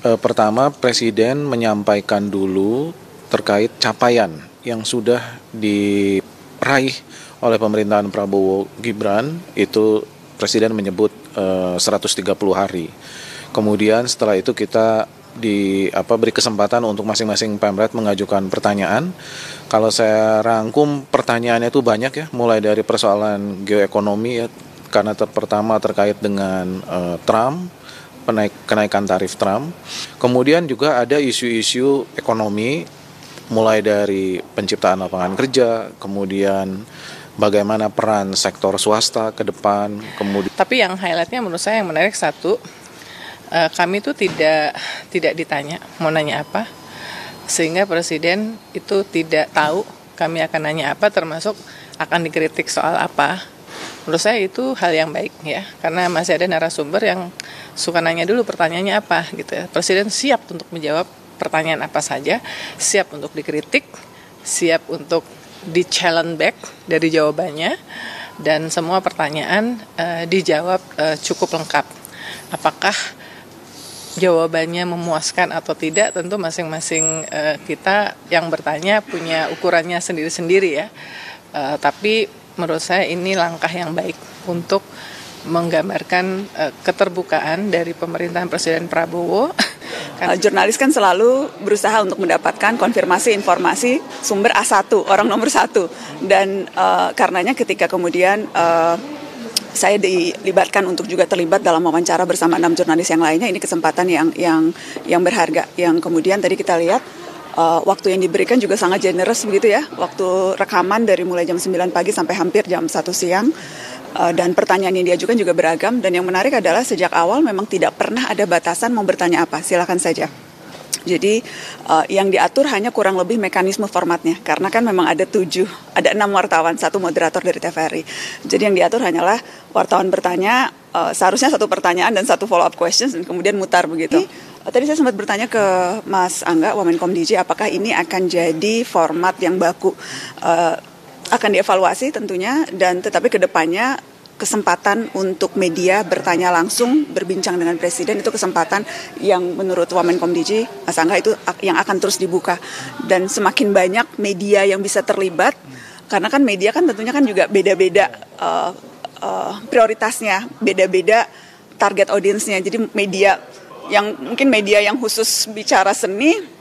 Pertama, Presiden menyampaikan dulu terkait capaian yang sudah diraih oleh pemerintahan Prabowo Gibran. Itu Presiden menyebut 130 hari. Kemudian setelah itu kita beri kesempatan untuk masing-masing Pemret mengajukan pertanyaan. Kalau saya rangkum pertanyaannya itu banyak ya, mulai dari persoalan geoekonomi ya, karena pertama terkait dengan Trump, kenaikan tarif Trump. Kemudian juga ada isu-isu ekonomi, mulai dari penciptaan lapangan kerja, kemudian bagaimana peran sektor swasta ke depan. Tapi yang highlightnya menurut saya yang menarik satu, kami itu tidak ditanya mau nanya apa, sehingga Presiden itu tidak tahu kami akan nanya apa, termasuk akan dikritik soal apa. Menurut saya itu hal yang baik ya, karena masih ada narasumber yang suka nanya dulu pertanyaannya apa gitu ya. Presiden siap untuk menjawab pertanyaan apa saja, siap untuk dikritik, siap untuk di-challenge back dari jawabannya, dan semua pertanyaan dijawab cukup lengkap. Apakah jawabannya memuaskan atau tidak, tentu masing-masing kita yang bertanya punya ukurannya sendiri-sendiri ya. Tapi menurut saya ini langkah yang baik untuk menggambarkan keterbukaan dari pemerintahan Presiden Prabowo. Jurnalis kan selalu berusaha untuk mendapatkan konfirmasi informasi sumber A1, orang nomor 1. Dan karenanya ketika kemudian saya dilibatkan untuk juga terlibat dalam wawancara bersama 6 jurnalis yang lainnya, ini kesempatan yang berharga. Yang kemudian tadi kita lihat waktu yang diberikan juga sangat generous begitu ya. Waktu rekaman dari mulai jam 9 pagi sampai hampir jam 1 siang. Dan pertanyaan yang diajukan juga beragam. Dan yang menarik adalah sejak awal memang tidak pernah ada batasan mau bertanya apa, silakan saja. Jadi yang diatur hanya kurang lebih mekanisme formatnya. Karena kan memang ada 6 wartawan, 1 moderator dari TVRI. Jadi yang diatur hanyalah wartawan bertanya, seharusnya 1 pertanyaan dan 1 follow up questions, dan kemudian mutar begitu. Tadi saya sempat bertanya ke Mas Angga, Wamenkom DG, apakah ini akan jadi format yang baku. Akan dievaluasi tentunya, dan tetapi ke depannya kesempatan untuk media bertanya langsung, berbincang dengan Presiden, itu kesempatan yang menurut Wamenkom DG, Mas Angga, itu yang akan terus dibuka. Dan semakin banyak media yang bisa terlibat, karena kan media kan tentunya kan juga beda-beda prioritasnya, beda-beda target audiensnya. Jadi mungkin media yang khusus bicara seni,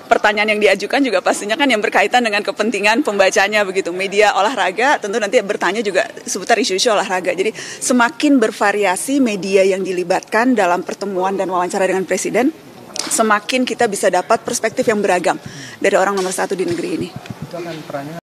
pertanyaan yang diajukan juga pastinya kan yang berkaitan dengan kepentingan pembacanya begitu. Media olahraga tentu nanti bertanya juga seputar isu-isu olahraga. Jadi semakin bervariasi media yang dilibatkan dalam pertemuan dan wawancara dengan Presiden, semakin kita bisa dapat perspektif yang beragam dari orang nomor 1 di negeri ini.